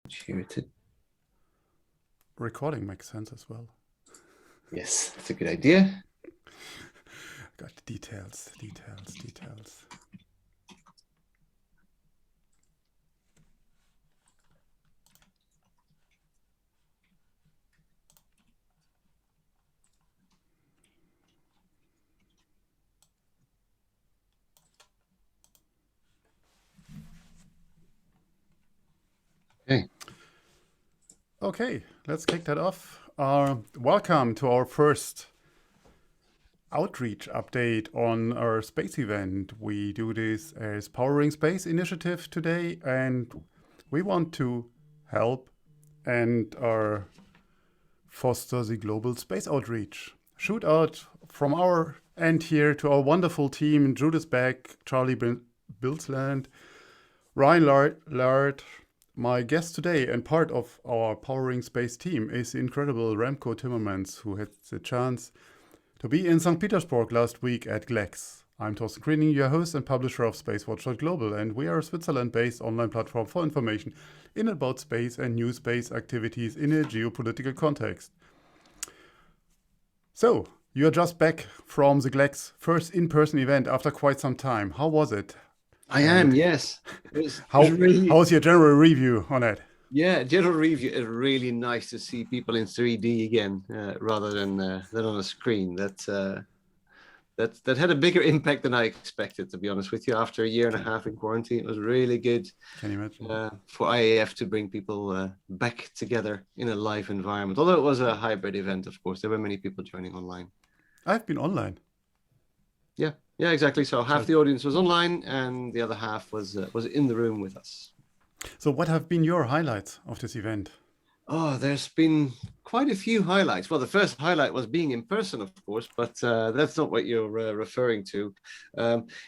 Here to Recording makes sense as well. Yes, that's a good idea. Got details. Okay. Okay, let's kick that off. Welcome to our first outreach update on our space event. We do this as Powering Space initiative today, and we want to help and foster the global space outreach. Shoot out from our end here to our wonderful team: Judith Beck, Charlie Bilsland, Ryan Lard. My guest today and part of our Powering Space team is the incredible Remco Timmermans, who had the chance to be in St. Petersburg last week at GLEX. I'm Torsten Kriening, your host and publisher of SpaceWatch.global, and we are a Switzerland-based online platform for information in and about space and new space activities in a geopolitical context. So, you're just back from the GLEX first in-person event after quite some time. How was it? I am, And yes. It was how really, was your general review on it? yeah, general review is really nice to see people in 3D again, rather than on a screen. That had a bigger impact than I expected, to be honest with you. After a year and a half in quarantine, it was really good Can you imagine? for IAF to bring people back together in a live environment. Although it was a hybrid event, of course, there were many people joining online. I've been online. Yeah, exactly. So half So, the audience was online, and the other half was in the room with us. so what have been your highlights of this event? Oh, there's been quite a few highlights. Well, the first highlight was being in person, of course, but that's not what you're referring to.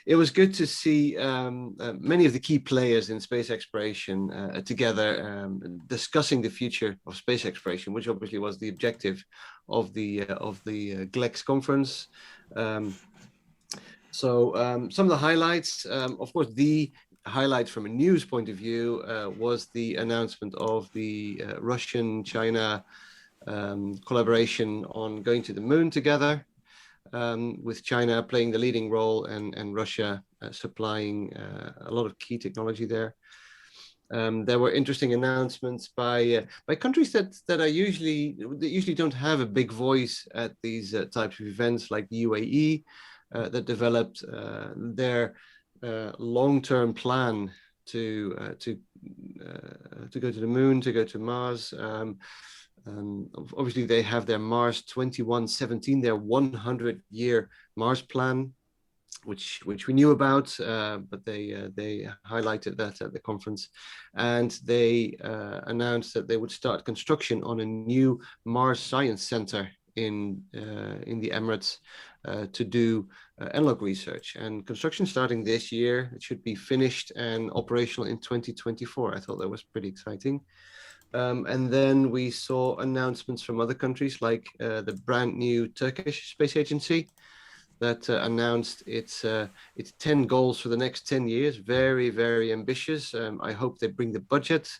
It was good to see many of the key players in space exploration together discussing the future of space exploration, which obviously was the objective of the GLEX conference. Some of the highlights, of course, the highlight from a news point of view was the announcement of the Russian-China collaboration on going to the moon together, with China playing the leading role and Russia supplying a lot of key technology there. There were interesting announcements by countries that usually don't have a big voice at these types of events, like the UAE, that developed their long-term plan to go to the moon, to go to Mars. Obviously, they have their Mars 2117, their 100-year Mars plan, which we knew about, but they highlighted that at the conference, and they announced that they would start construction on a new Mars Science Center in the Emirates to do analog research, and construction starting this year. It should be finished and operational in 2024. I thought that was pretty exciting. And then we saw announcements from other countries, like the brand new Turkish Space Agency that announced its 10 goals for the next 10 years. Very, very ambitious. I hope they bring the budget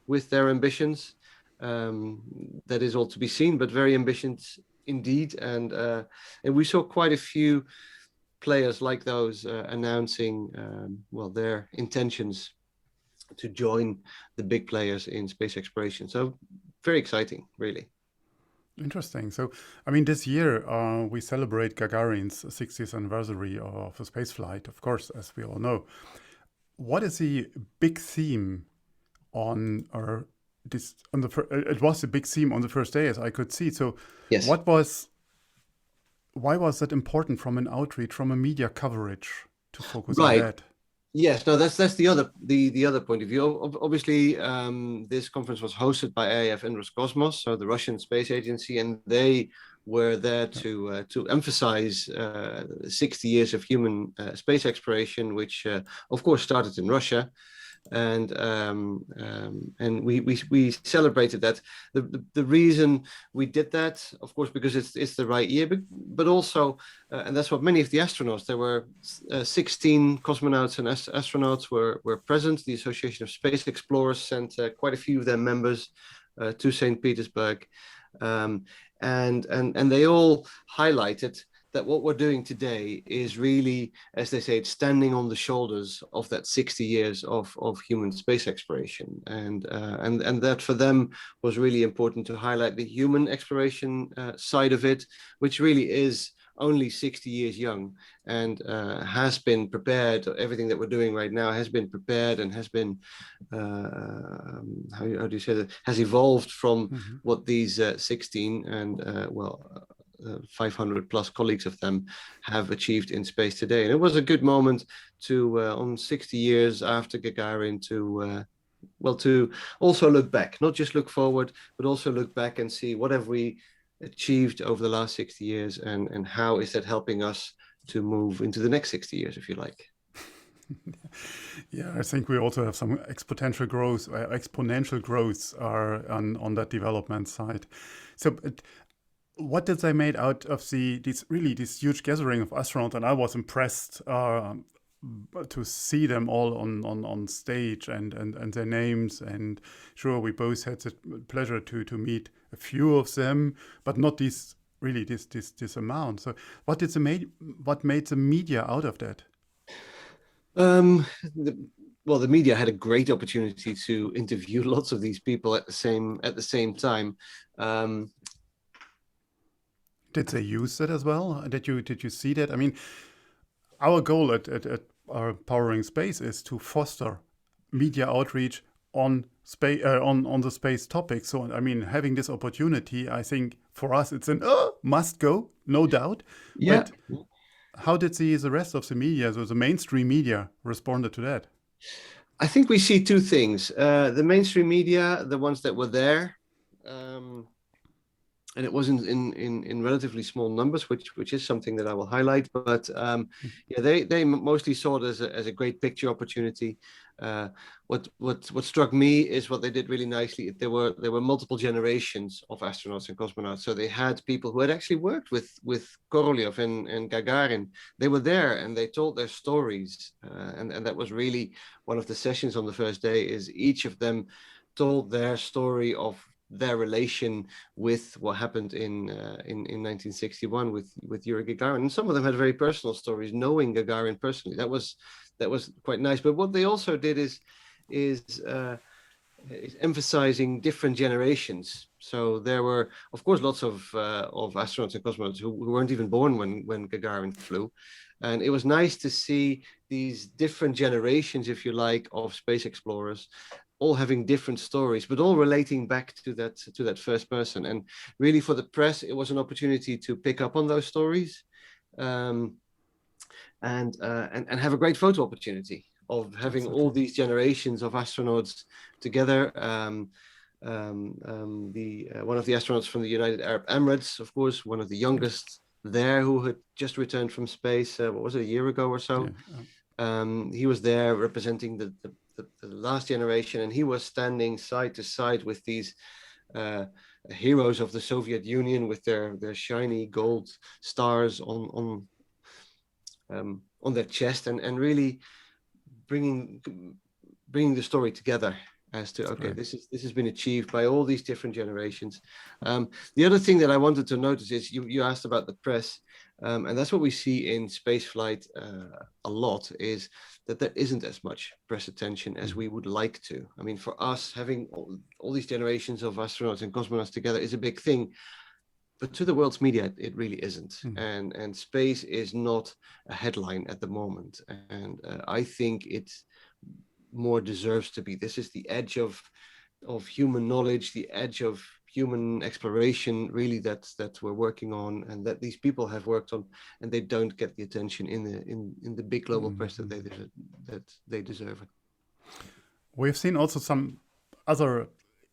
with their ambitions. That is all to be seen, but very ambitious indeed. And we saw quite a few players like those announcing their intentions to join the big players in space exploration. So very exciting, really. Interesting. So, I mean, this year we celebrate Gagarin's 60th anniversary of a space flight, of course, as we all know. What is the big theme on our this on the it was a big theme on the first day, as I could see. So, Yes. what was why was that important from an outreach, from a media coverage, to focus on Right. that? Yes, no, that's the other point of view. Obviously, this conference was hosted by IAF and Roscosmos, so the Russian space agency, and they were there Yeah. to emphasize 60 years of human space exploration, which of course started in Russia. and we celebrated that. The reason we did that, of course, because it's the right year, but also, and that's what many of the astronauts. There were 16 cosmonauts and astronauts were present. The Association of Space Explorers sent quite a few of their members to St. Petersburg, and they all highlighted that what we're doing today is really, as they say, it's standing on the shoulders of that 60 years of human space exploration, and that for them was really important to highlight the human exploration side of it, which really is only 60 years young, and has been prepared. Everything that we're doing right now has been prepared and has been, how do you say that, has evolved from what these 16 and 500 plus colleagues of them have achieved in space today. And it was a good moment to, on 60 years after Gagarin, to also look back, not just look forward, but also look back and see what have we achieved over the last 60 years, and how is that helping us to move into the next 60 years, if you like. Yeah, I think we also have some exponential growth on that development side. So what did they made out of this huge gathering of astronauts? And I was impressed to see them all on stage and their names. And sure, we both had the pleasure to meet a few of them, but not this amount. So what made the media out of that? The media had a great opportunity to interview lots of these people at the same time. Did they use that as well? Did you see that? I mean, our goal at our Powering Space is to foster media outreach on space on the space topic. So I mean, having this opportunity, I think for us it's an must go, no doubt. Yeah. But how did the rest of the media, so the mainstream media, responded to that? I think we see two things. The mainstream media, the ones that were there, and it wasn't in relatively small numbers, which is something that I will highlight. But they mostly saw it as a great picture opportunity. What struck me is what they did really nicely. There were multiple generations of astronauts and cosmonauts. So they had people who had actually worked with Korolev and Gagarin. They were there and they told their stories, and that was really one of the sessions on the first day. Is each of them told their story of their relation with what happened in 1961 with Yuri Gagarin. And some of them had very personal stories, knowing Gagarin personally. That was quite nice. But what they also did is emphasizing different generations. So there were, of course, lots of astronauts and cosmonauts who weren't even born when Gagarin flew. And it was nice to see these different generations, if you like, of space explorers, all having different stories, but all relating back to that first person. And really, for the press, it was an opportunity to pick up on those stories, and have a great photo opportunity of having all these generations of astronauts together. One of the astronauts from the United Arab Emirates, of course, one of the youngest there, who had just returned from space. What was it, a year ago or so? Yeah. He was there representing the last generation, and he was standing side to side with these heroes of the Soviet Union with their shiny gold stars on their chest, and really bringing the story together as to, okay, this has been achieved by all these different generations. The other thing that I wanted to notice is you asked about the press, and that's what we see in spaceflight a lot, is that there isn't as much press attention as we would like to. I mean, for us, having all these generations of astronauts and cosmonauts together is a big thing. But to the world's media, it really isn't. And space is not a headline at the moment. And I think it more deserves to be. This is the edge of human knowledge, the edge of human exploration, really, that we're working on, and that these people have worked on, and they don't get the attention in the big global press that they deserve. We've seen also some other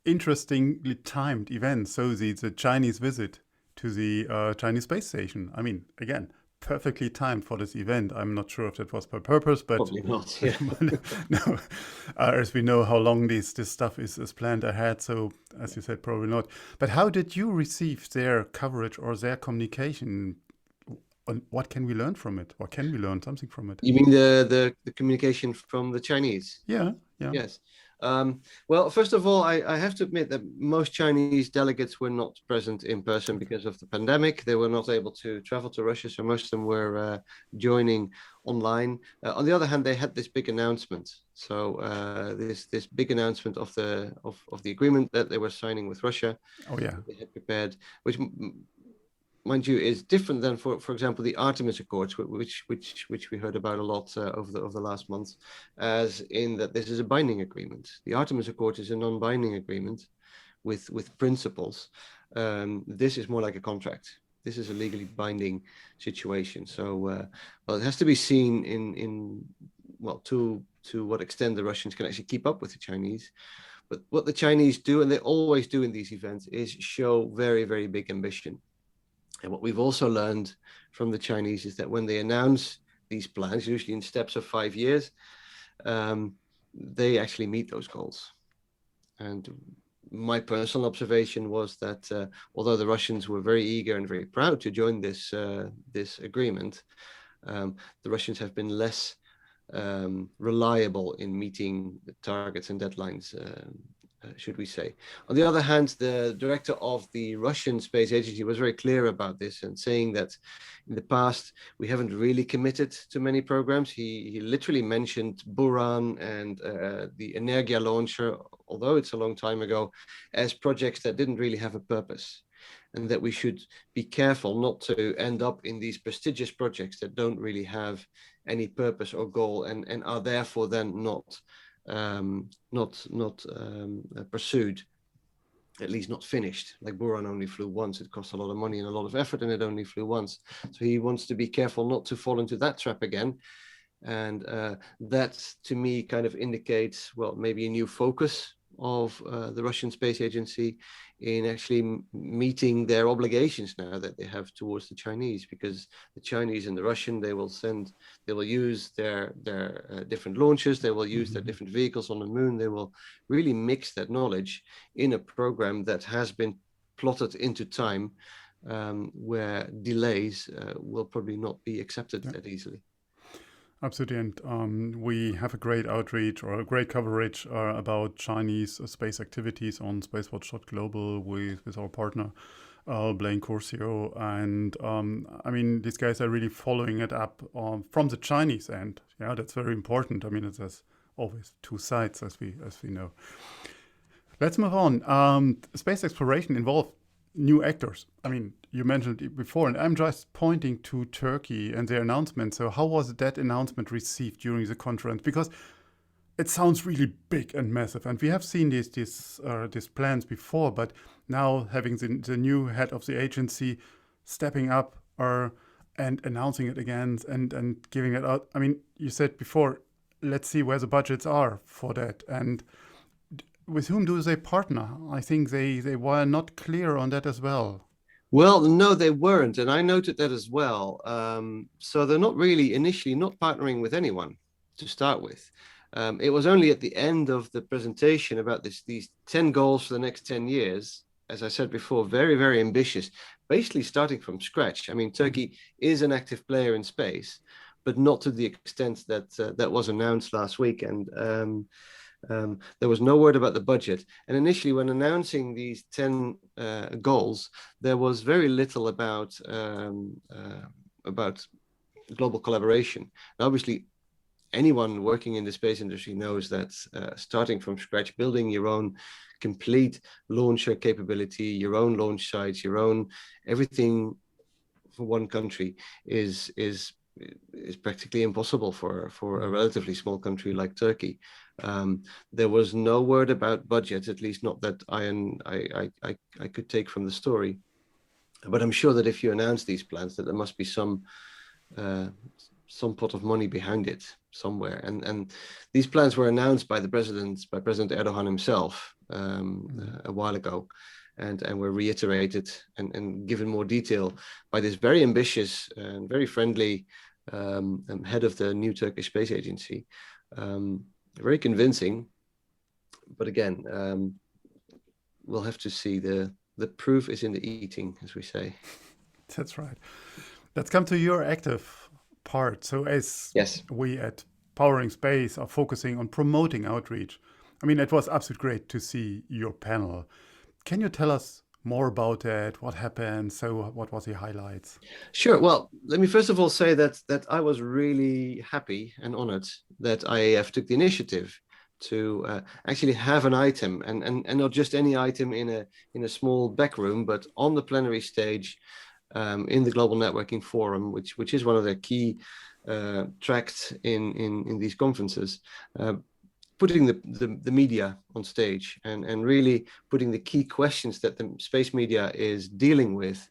interestingly timed events. So the Chinese visit to the Chinese space station. I mean, again, perfectly timed for this event. I'm not sure if that was by purpose, but Probably not. Yeah. no, as we know how long this stuff is planned ahead. So as you said, probably not. But how did you receive their coverage or their communication? And what can we learn from it? Or can we learn something from it? You mean the communication from the Chinese? Yeah, yeah. Yes. Well, first of all, I have to admit that most Chinese delegates were not present in person because of the pandemic. They were not able to travel to Russia, so most of them were joining online. On the other hand, they had this big announcement. So this big announcement of the agreement that they were signing with Russia. Oh yeah. They had prepared, which, mind you, is different than, for example, the Artemis Accords, which we heard about a lot over the last months, as in that this is a binding agreement. The Artemis Accord is a non-binding agreement with principles. This is more like a contract. This is a legally binding situation. So, well, it has to be seen in to what extent the Russians can actually keep up with the Chinese. But what the Chinese do, and they always do in these events, is show very, very big ambition. And what we've also learned from the Chinese is that when they announce these plans, usually in steps of 5 years, they actually meet those goals. And my personal observation was that although the Russians were very eager and very proud to join this agreement, the Russians have been less reliable in meeting the targets and deadlines, should we say. On the other hand, the director of the Russian Space Agency was very clear about this and saying that in the past, we haven't really committed to many programs. He literally mentioned Buran and the Energia launcher, although it's a long time ago, as projects that didn't really have a purpose, and that we should be careful not to end up in these prestigious projects that don't really have any purpose or goal and are therefore then not pursued, at least not finished. Like Buran only flew once. It cost a lot of money and a lot of effort, and it only flew once. So he wants to be careful not to fall into that trap again. And that, to me, kind of indicates, well, maybe a new focus of the Russian Space Agency in actually meeting their obligations now that they have towards the Chinese, because the Chinese and the Russian, they will use their different launches, they will use their different vehicles on the moon, they will really mix that knowledge in a program that has been plotted into time, where delays will probably not be accepted that easily. Absolutely, and we have a great outreach or a great coverage about Chinese space activities on spacewatch.global with our partner, Blaine Corcio. And I mean, these guys are really following it up from the Chinese end. Yeah, that's very important. I mean, it has always two sides, as we know. Let's move on. Space exploration involved new actors. I mean, you mentioned it before, and I'm just pointing to Turkey and their announcement. So how was that announcement received during the conference? Because it sounds really big and massive, and we have seen these plans before, but now having the new head of the agency stepping up and announcing it again and giving it out. I mean, you said before, let's see where the budgets are for that. And with whom do they partner? I think they were not clear on that as well. Well, no, they weren't. And I noted that as well. So they're not really initially not partnering with anyone to start with. It was only at the end of the presentation about these 10 goals for the next 10 years, as I said before, very, very ambitious, basically starting from scratch. I mean, Turkey is an active player in space, but not to the extent that that was announced last week. And there was no word about the budget. And initially, when announcing these 10 goals, there was very little about global collaboration. And obviously, anyone working in the space industry knows that starting from scratch, building your own complete launcher capability, your own launch sites, your own everything for one country is practically impossible for a relatively small country like Turkey. There was no word about budget, at least not that I could take from the story. But I'm sure that if you announce these plans, that there must be some some pot of money behind it somewhere. And these plans were announced by President Erdogan himself a while ago, and were reiterated and given more detail by this very ambitious and very friendly head of the new Turkish Space Agency. Very convincing, but again, we'll have to see. The proof is in the eating, as we say. That's right. Let's come to your active part. So as we at Powering Space are focusing on promoting outreach, I mean, it was absolutely great to see your panel. Can you tell us more about that? What happened? So what was the highlights? Sure. Well, let me first of all say that I was really happy and honored that IAF took the initiative to actually have an item, and not just any item in a small back room, but on the plenary stage in the Global Networking Forum, which is one of their key tracks in these conferences. Putting the media on stage and really putting the key questions that the space media is dealing with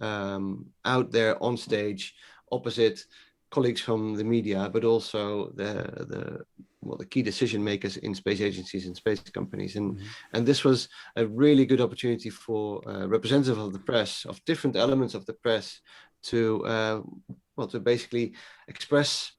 out there on stage, opposite colleagues from the media, but also the key decision makers in space agencies and space companies. And this was a really good opportunity for representatives of the press, of different elements of the press, to basically express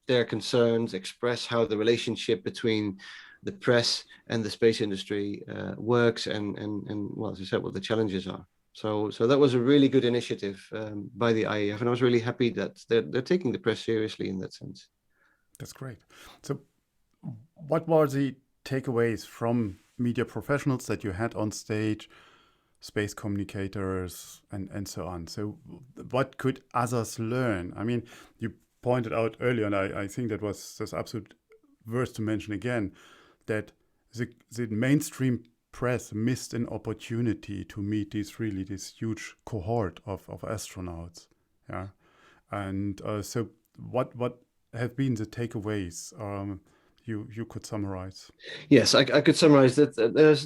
their concerns, express how the relationship between the press and the space industry works, and as I said, what the challenges are. So that was a really good initiative by the IAF, and I was really happy that they're taking the press seriously in that sense. That's great. So what were the takeaways from media professionals that you had on stage, space communicators, and so on? So what could others learn? I mean, you pointed out earlier, and I think that's absolute worth to mention again, that the mainstream press missed an opportunity to meet this huge cohort of astronauts. Yeah, and so what have been the takeaways? You could summarize. Yes, I could summarize that.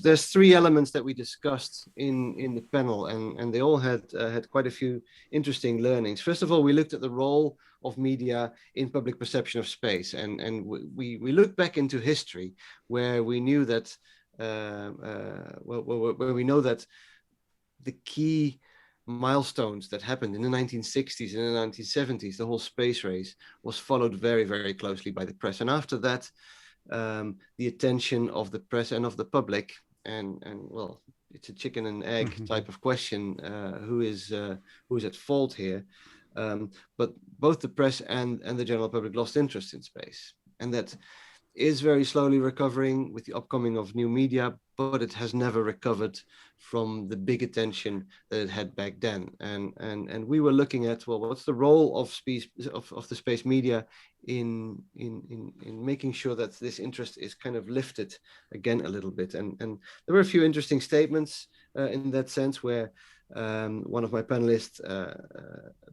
There's three elements that we discussed in the panel, and they all had quite a few interesting learnings. First of all, we looked at the role of media in public perception of space, and we looked back into history, where we knew that where we know that the key milestones that happened in the 1960s and the 1970s, the whole space race, was followed very, very closely by the press. And after that, the attention of the press and of the public, and well, it's a chicken and egg type of question, who is at fault here? But both the press and the general public lost interest in space, and that is very slowly recovering with the upcoming of new media, but it has never recovered from the big attention that it had back then. And we were looking at, well, what's the role of the space media in making sure that this interest is kind of lifted again a little bit. And there were a few interesting statements in that sense, where one of my panelists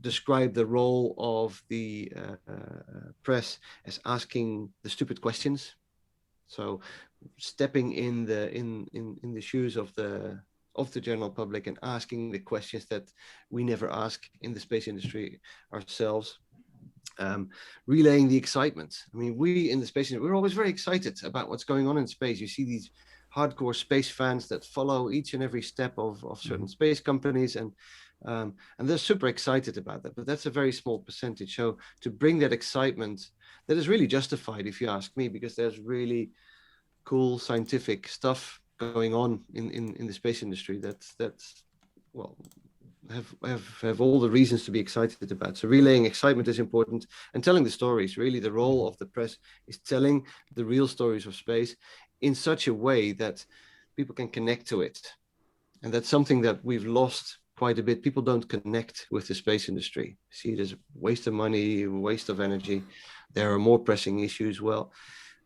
described the role of the press as asking the stupid questions. So stepping in the shoes of the general public and asking the questions that we never ask in the space industry ourselves. Relaying the excitement. I mean, we in the space industry, we're always very excited about what's going on in space. You see these hardcore space fans that follow each and every step of certain space companies, and they're super excited about that. But that's a very small percentage. So to bring that excitement, that is really justified, if you ask me, because there's really cool scientific stuff going on in the space industry that's well, have all the reasons to be excited about. So relaying excitement is important, and telling the stories. Really, the role of the press is telling the real stories of space in such a way that people can connect to it. And that's something that we've lost quite a bit. People don't connect with the space industry. See it as a waste of money, waste of energy. There are more pressing issues. Well,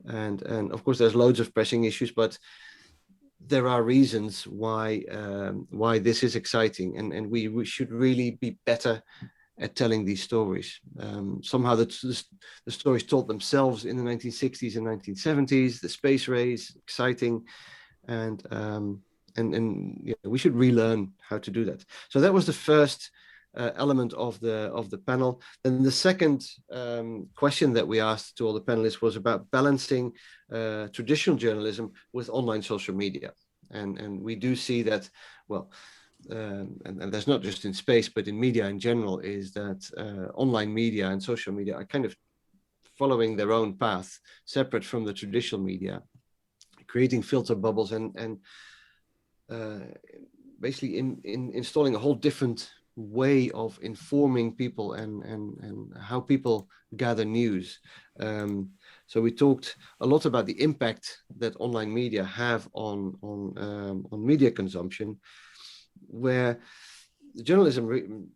and of course there's loads of pressing issues, but there are reasons why this is exciting, and we should really be better at telling these stories. Somehow the stories told themselves in the 1960s and 1970s. The space race, exciting, and we should relearn how to do that. So that was the first element of the panel. And the second question that we asked to all the panelists was about balancing traditional journalism with online social media. And we do see that, well, and that's not just in space, but in media in general, is that online media and social media are kind of following their own path, separate from the traditional media, creating filter bubbles and basically installing a whole different way of informing people and how people gather news. So we talked a lot about the impact that online media have on media consumption, where journalism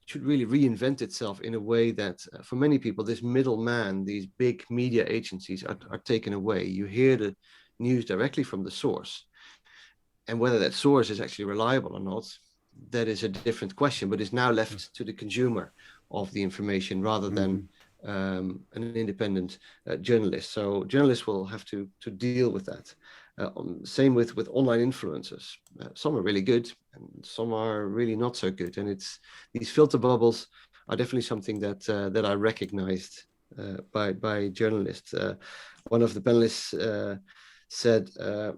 should really reinvent itself in a way that for many people, this middleman, these big media agencies are taken away. You hear the news directly from the source. And whether that source is actually reliable or not, that is a different question, but is now left to the consumer of the information rather than an independent journalist. So journalists will have to deal with that. Same with online influencers. Some are really good and some are really not so good. And it's these filter bubbles are definitely something that I recognized by journalists. One of the panelists said,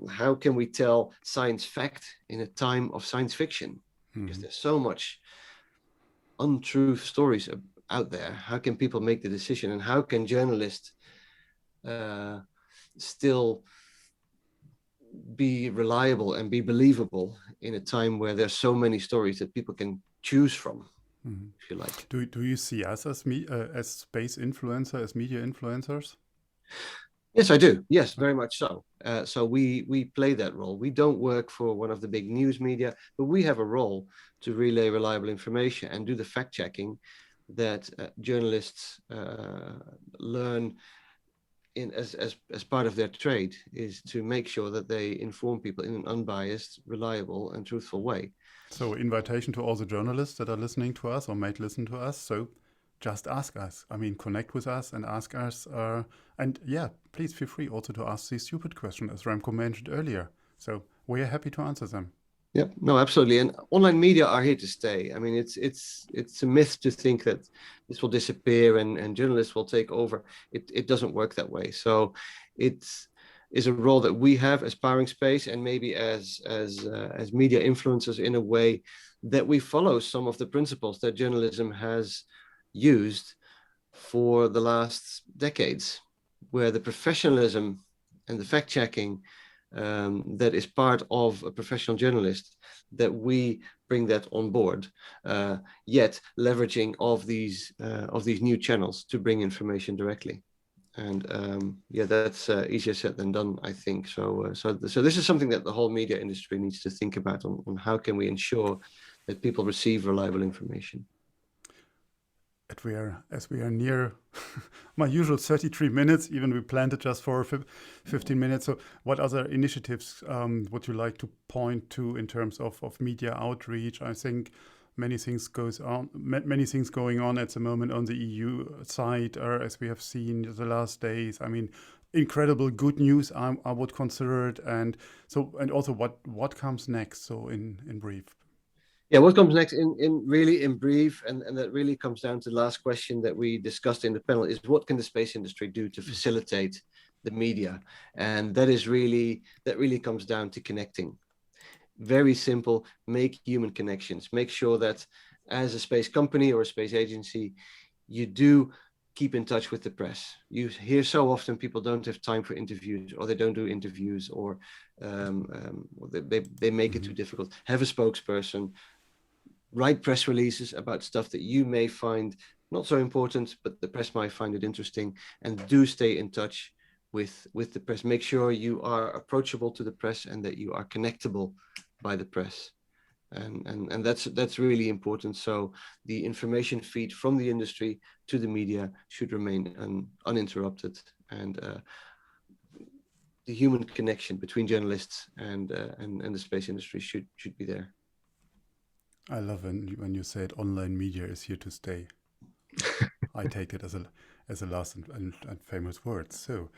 how can we tell science fact in a time of science fiction? Because there's so much untrue stories out there. How can people make the decision, and how can journalists still be reliable and be believable in a time where there's so many stories that people can choose from, if you like? Do you see us as space influencers, as media influencers? Yes, I do. Yes, very much so. So we play that role. We don't work for one of the big news media, but we have a role to relay reliable information and do the fact checking that journalists learn as part of their trade, is to make sure that they inform people in an unbiased, reliable, and truthful way. So, invitation to all the journalists that are listening to us or might listen to us. So, just ask us. I mean, connect with us and ask us. And yeah, please feel free also to ask these stupid questions, as Remco mentioned earlier. So we are happy to answer them. Yeah, no, absolutely. And online media are here to stay. I mean, it's a myth to think that this will disappear and journalists will take over. It doesn't work that way. So it is a role that we have as Powering Space, and maybe as media influencers, in a way that we follow some of the principles that journalism has used for the last decades, where the professionalism and the fact-checking that is part of a professional journalist, that we bring that on board, yet leveraging of these new channels to bring information directly. And yeah, that's easier said than done, I think. So this is something that the whole media industry needs to think about on how can we ensure that people receive reliable information. As we are near my usual 33 minutes, even we planned it just for 15 minutes. So what other initiatives would you like to point to in terms of media outreach? I think many things going on at the moment on the EU side, as we have seen the last days. I mean, incredible good news, I would consider it. And also what comes next? So in brief. Yeah, what comes next in brief, and that really comes down to the last question that we discussed in the panel, is what can the space industry do to facilitate the media? And that really comes down to connecting. Very simple, make human connections. Make sure that as a space company or a space agency, you do keep in touch with the press. You hear so often people don't have time for interviews, or they don't do interviews, or they make it too difficult. Have a spokesperson. Write press releases about stuff that you may find not so important, but the press might find it interesting, and do stay in touch with the press. Make sure you are approachable to the press and that you are connectable by the press. And that's really important. So the information feed from the industry to the media should remain uninterrupted, and the human connection between journalists and the space industry should be there. I love when you said online media is here to stay. I take it as a last and famous word. So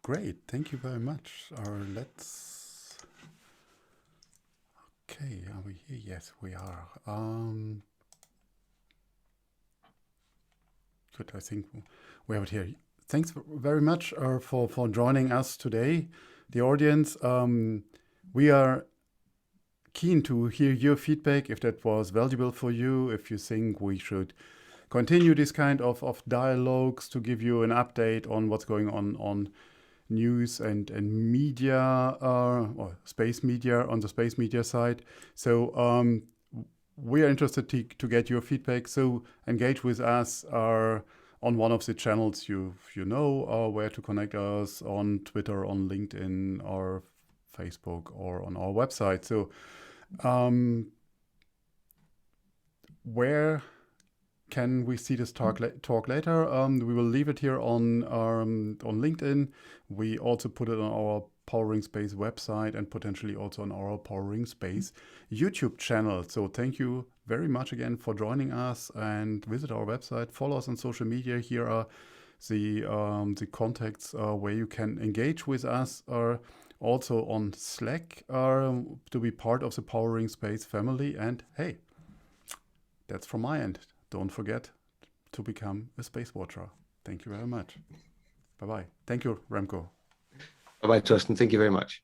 great, thank you very much. Okay, are we here? Yes, we are. Good. I think we have it here. Thanks very much for joining us today, the audience. We are keen to hear your feedback, if that was valuable for you, if you think we should continue this kind of dialogues to give you an update on what's going on news and media, or space media, on the space media side. So we are interested to get your feedback. So engage with us on one of the channels you know, where to connect us, on Twitter, on LinkedIn, or Facebook, or on our website. So where can we see this talk later? We will leave it here on LinkedIn. We also put it on our Powering Space website and potentially also on our Powering Space YouTube channel. So thank you very much again for joining us, and visit our website. Follow us on social media. Here are the contacts where you can engage with us. Also on Slack to be part of the Powering Space family. And hey, that's from my end. Don't forget to become a space watcher. Thank you very much. Bye-bye. Thank you, Remco. Bye-bye, Torsten. Thank you very much.